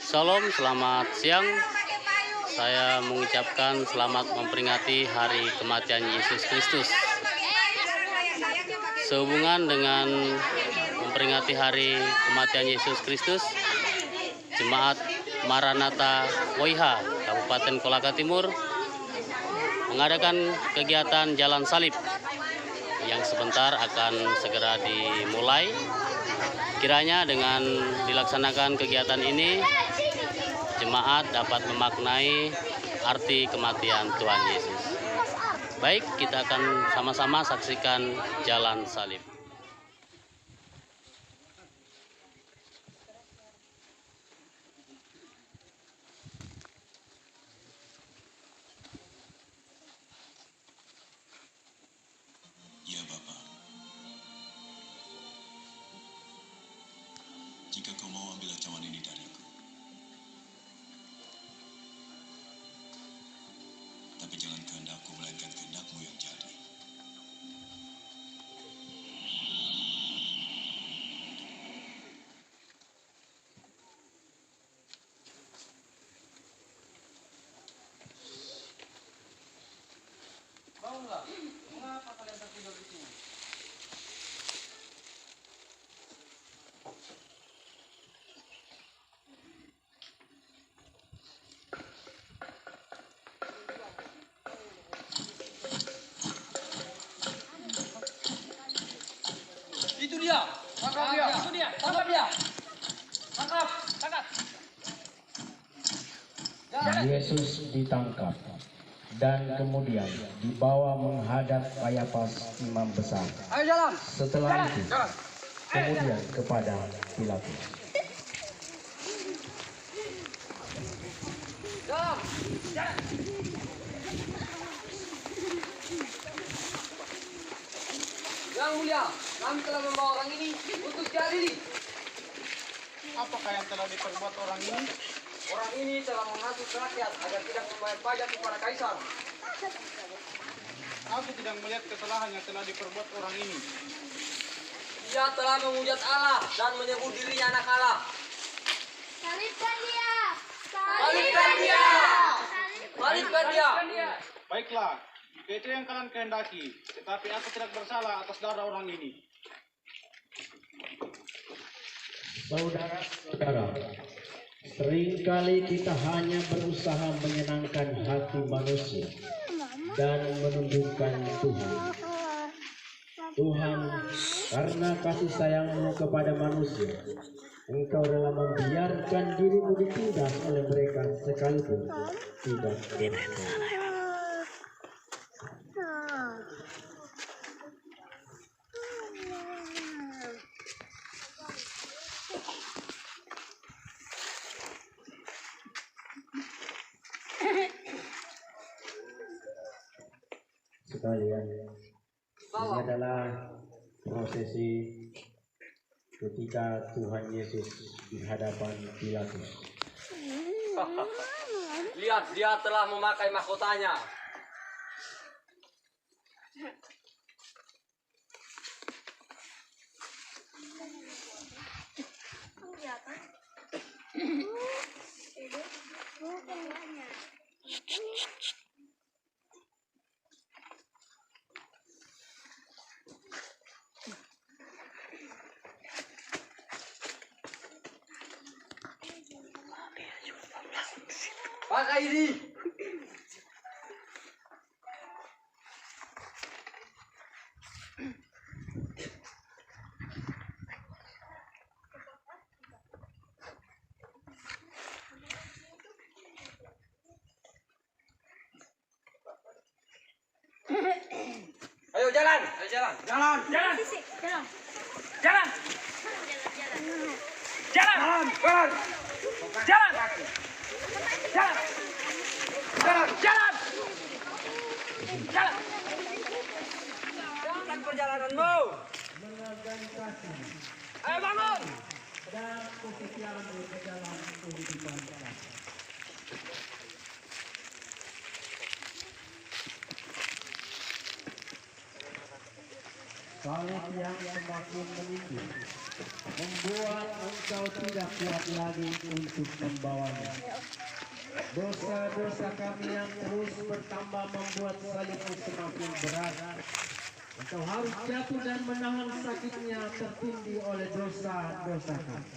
Shalom, selamat siang. Saya mengucapkan selamat memperingati hari kematian Yesus Kristus. Sehubungan dengan memperingati hari kematian Yesus Kristus, Jemaat Maranatha WIH Kabupaten Kolaka Timur mengadakan kegiatan Jalan Salib yang sebentar akan segera dimulai. Kiranya dengan dilaksanakan kegiatan ini, jemaat dapat memaknai arti kematian Tuhan Yesus. Baik, kita akan sama-sama saksikan Jalan Salib. Ya Bapa, jika kau mau ambil ancaman ini dariku, tapi jangan kehendakku melainkan kehendakmu yang jadi. Bangunlah, mengapa kalian tertidur di sini? Itu dia, tangkap dia. Itu dia, tangkap dia. Tangkap, tangkap. Yesus ditangkap dan kemudian dibawa menghadap Kayafas imam besar. Ayo jalan. Setelah itu, Jalan. kemudian kepada Pilatus. Jalan. Jalan. Yang mulia, kami telah membawa orang ini untuk diadili. Apakah yang telah diperbuat orang ini? Orang ini telah menghasut rakyat agar tidak membayar pajak kepada kaisar. Aku tidak melihat kesalahan yang telah diperbuat orang ini. Dia telah menghujat Allah dan menyebut dirinya anak Allah. Salibkan dia! Salibkan dia! Salibkan dia! Baiklah, jika itu yang kalian kehendaki, tetapi aku tidak bersalah atas darah orang ini. Saudara-saudara, seringkali kita hanya berusaha menyenangkan hati manusia dan menundukkan Tuhan. Tuhan, karena kasih sayang-Mu kepada manusia, Engkau rela membiarkan dirimu ditindas oleh mereka sekalipun tidak bersalah. Sekalian, ini adalah prosesi ketika Tuhan Yesus di hadapan Pilatus. Lihat, dia telah memakai mahkotanya. Pakai ini. Ayo jalan. Ayo jalan. Jalan. Jalan. Jalan. Jalan. Jalan. Jalan. Jalan. Jalan. Jalan. Jalan. Jalan. Jalan perjalananmu. Ayo bangun. Salib yang semakin meninggi membuat engkau tidak kuat lagi untuk membawanya. Dosa-dosa kami yang terus bertambah membuat salibmu semakin berat. Engkau harus jatuh dan menahan sakitnya tertindih oleh dosa-dosa kami.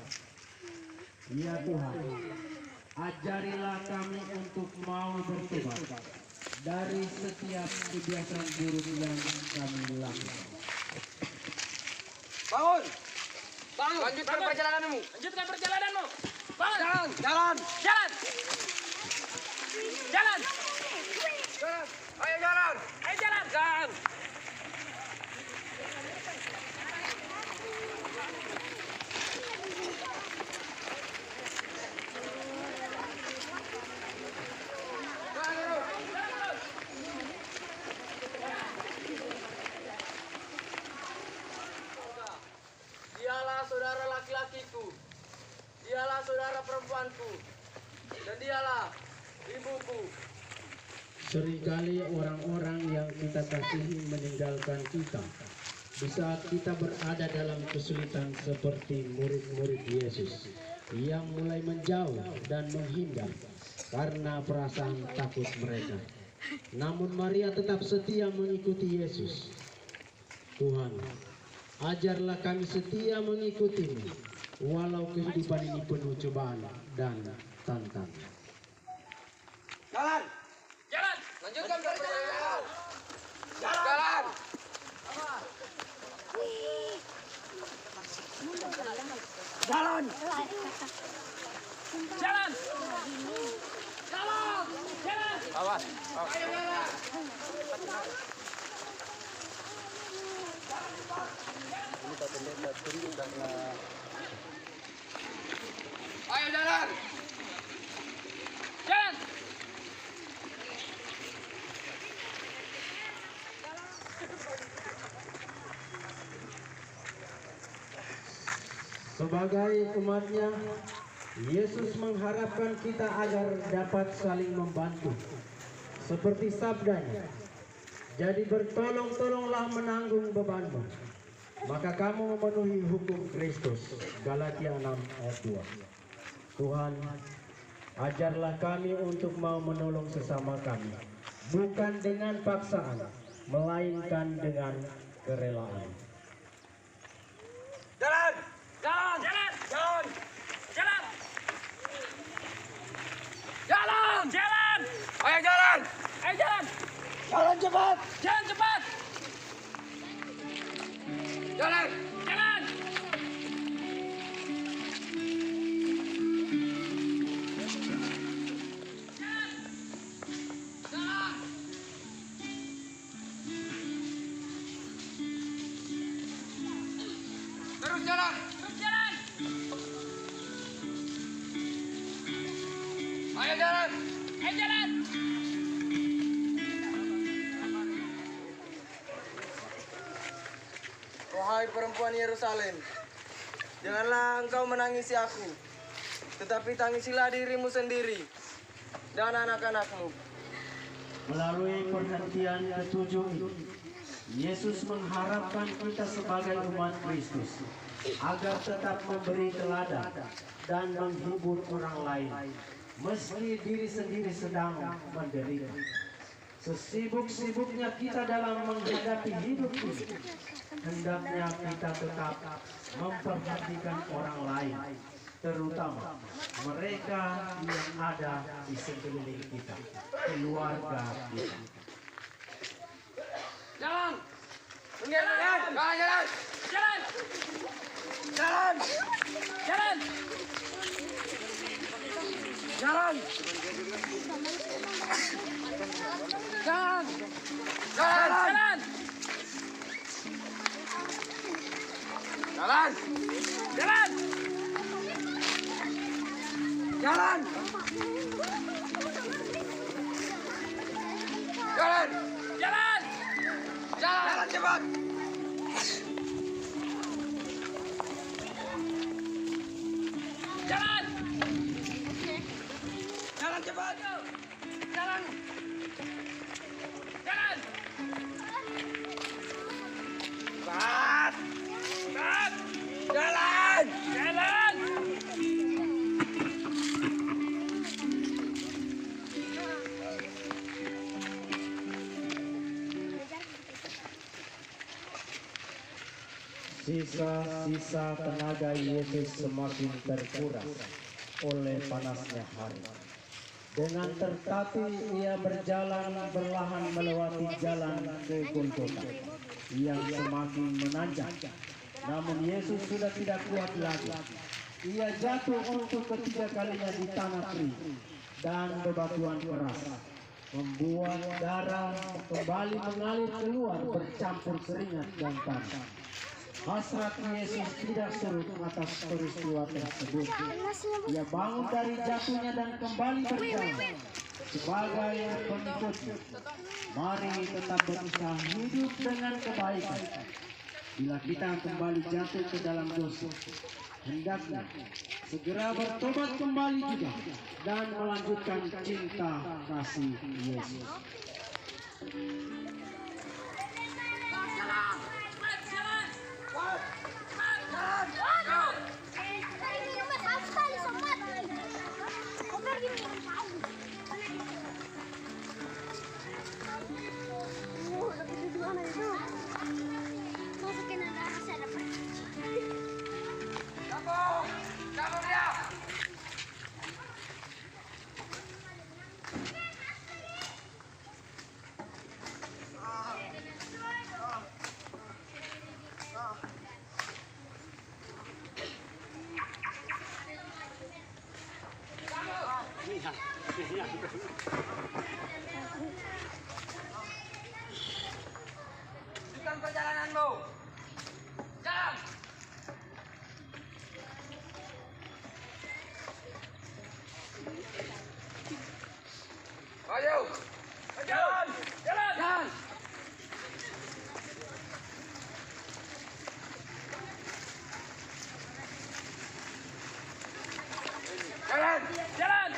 Ya Tuhan, ajarilah kami untuk mau bertobat dari setiap kebiasaan buruk yang kami lakukan. Bangun. Bangun. Lanjutkan perjalananmu. Lanjutkan perjalananmu. Bangun. Jalan. Jalan. Jalan. Jalan. Jalan. Ayo jalan. Ayo jalan. Jalan. Dialah saudara laki-lakiku, dialah saudara perempuanku, dan dialah ibuku. Seringkali orang-orang yang kita kasihi meninggalkan kita di saat kita berada dalam kesulitan seperti murid-murid Yesus yang mulai menjauh dan menghindar karena perasaan takut mereka. Namun Maria tetap setia mengikuti Yesus. Tuhan, ajarlah kami setia mengikutimu walau kehidupan ini penuh cobaan dan tantangan. Jalan. Jalan. Lanjutkan perjalanan. Jalan. Jalan. Jalan. Jalan. Jalan. Awas. Ayo jalan. Ayo jalan. Jalan. Sebagai umatnya, Yesus mengharapkan kita agar dapat saling membantu. Seperti sabdanya, jadi bertolong-tolonglah menanggung bebanmu, maka kamu memenuhi hukum Kristus. Galatia 6 ayat 2. Tuhan, ajarlah kami untuk mau menolong sesama kami, bukan dengan paksaan, melainkan dengan kerelaan. Jalan. Jalan. Jalan. Jalan. Jalan. Jalan. Jalan. Ayo jalan. Ayo jalan. Jalan cepat. Jalan cepat. Jalan. Jalan. Jalan. Terus jalan. Terus jalan. Ayo jalan. Ayo jalan. Wahai perempuan Yerusalem, janganlah engkau menangisi aku, tetapi tangisilah dirimu sendiri dan anak-anakmu. Melalui perhentian ketujuh itu, Yesus mengharapkan kita sebagai umat Kristus agar tetap memberi teladan dan menghibur orang lain, meski diri sendiri sedang menderita. Sesibuk-sibuknya kita dalam menghadapi hidup ini, hendaknya kita tetap memperhatikan orang lain, terutama mereka yang ada di sekeliling kita, keluarga kita. Jalan. Jalan. Jalan. Jalan. Jalan. Jalan. Jalan. Jalan. Jalan. Jalan. Jalan. Jalan. Jalan. Jalan. Jalan cepat. Jalan. Jalan cepat. Jalan. Jalan. Cepat. Cepat. Jalan. Sisa-sisa tenaga Yesus semakin terkuras oleh panasnya hari. Dengan tertatih ia berjalan perlahan melewati jalan ke Golgota yang semakin menanjak. Namun Yesus sudah tidak kuat lagi. Ia jatuh untuk ketiga kalinya di tanah kering dan bebatuan keras, membuat darah kembali mengalir keluar bercampur keringat dan tanah. Hasrat Yesus tidak surut atas peristiwa tersebut. Ia bangun dari jatuhnya dan kembali berjalan sebagai pengikutnya. Mari tetap berusaha hidup dengan kebaikan. Bila kita kembali jatuh ke dalam dosa, hendaknya segera bertobat kembali juga dan melanjutkan cinta kasih Yesus. Lanjutkan perjalananmu. Jalan. Ayo. Jalan. Jalan. Jalan. Jalan. Jalan.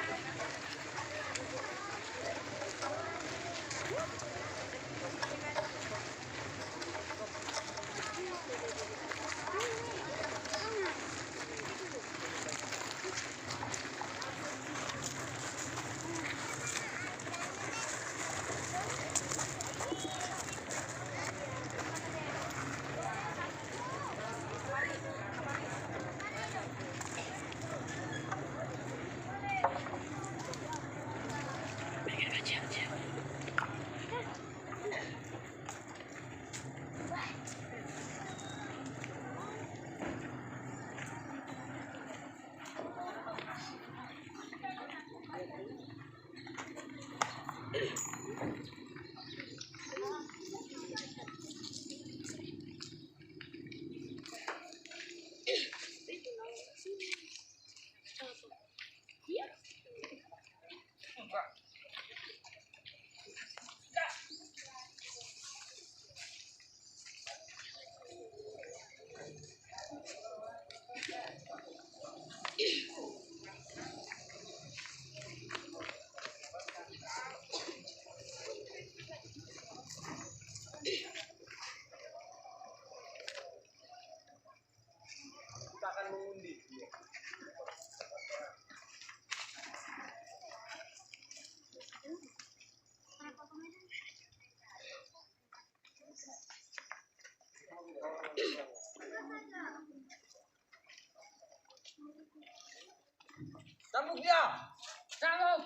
Kita akan mengundi. Sambung dia. Sambung.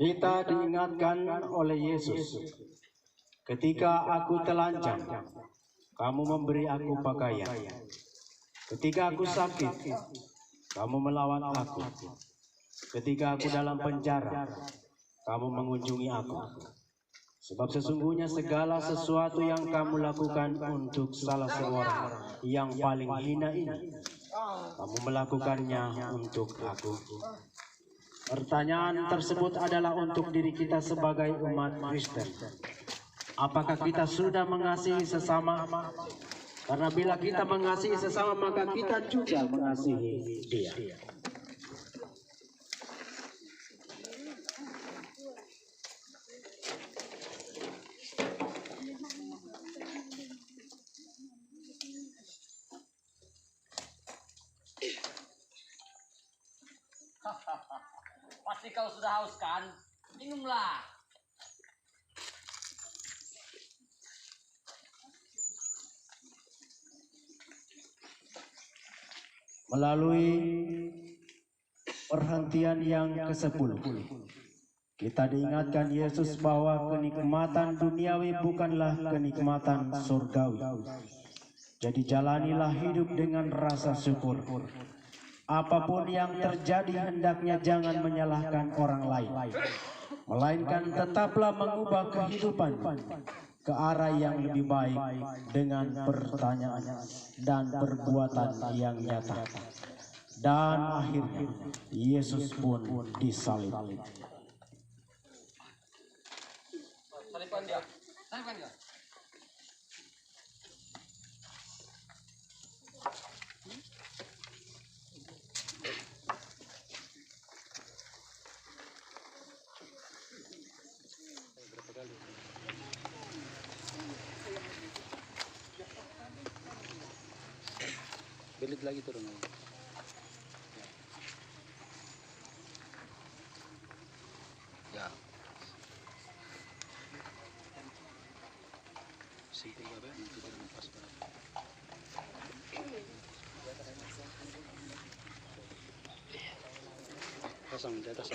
Kita diingatkan oleh Yesus, ketika aku telanjang, kamu memberi aku pakaian. Ketika aku sakit, kamu melawat aku. Ketika aku dalam penjara, kamu mengunjungi aku. Sebab sesungguhnya segala sesuatu yang kamu lakukan untuk salah seorang yang paling hina ini, kamu melakukannya untuk aku. Pertanyaan tersebut adalah untuk diri kita sebagai umat Kristen. Apakah kita sudah mengasihi sesama? Karena bila kita mengasihi sesama, maka kita juga mengasihi Dia. Pasti kau sudah haus kan? Minumlah. Melalui perhentian yang ke-10, kita diingatkan Yesus bahwa kenikmatan duniawi bukanlah kenikmatan surgawi. Jadi jalanilah hidup dengan rasa syukur. Apapun yang terjadi hendaknya jangan menyalahkan orang lain, melainkan tetaplah mengubah kehidupan ke arah yang lebih baik dengan pertanyaan dan perbuatan yang nyata. Dan akhirnya Yesus pun disalib. Salibkan dia. Salibkan dia. Belit lagi turun. Ya. Simpel banget, nanti dia lepas banget. Pasang di atas.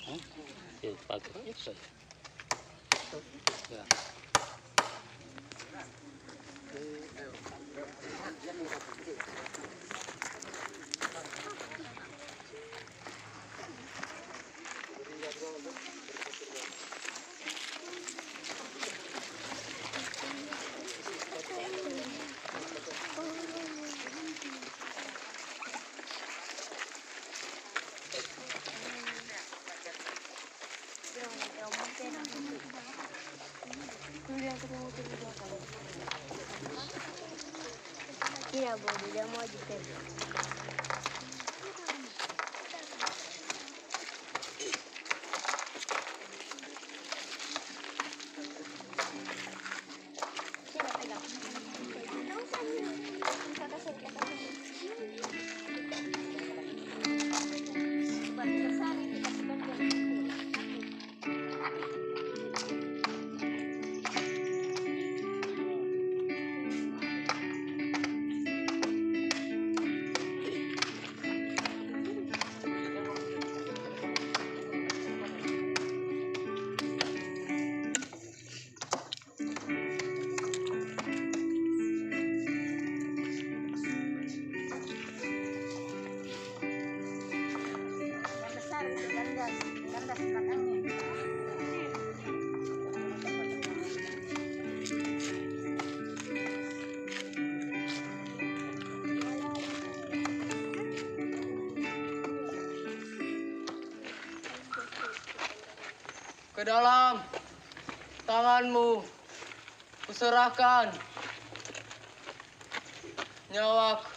Oke, pakai itu saja. Ya. Iya, boleh dia mau ajukan. Ke dalam tanganmu kuserahkan nyawaku.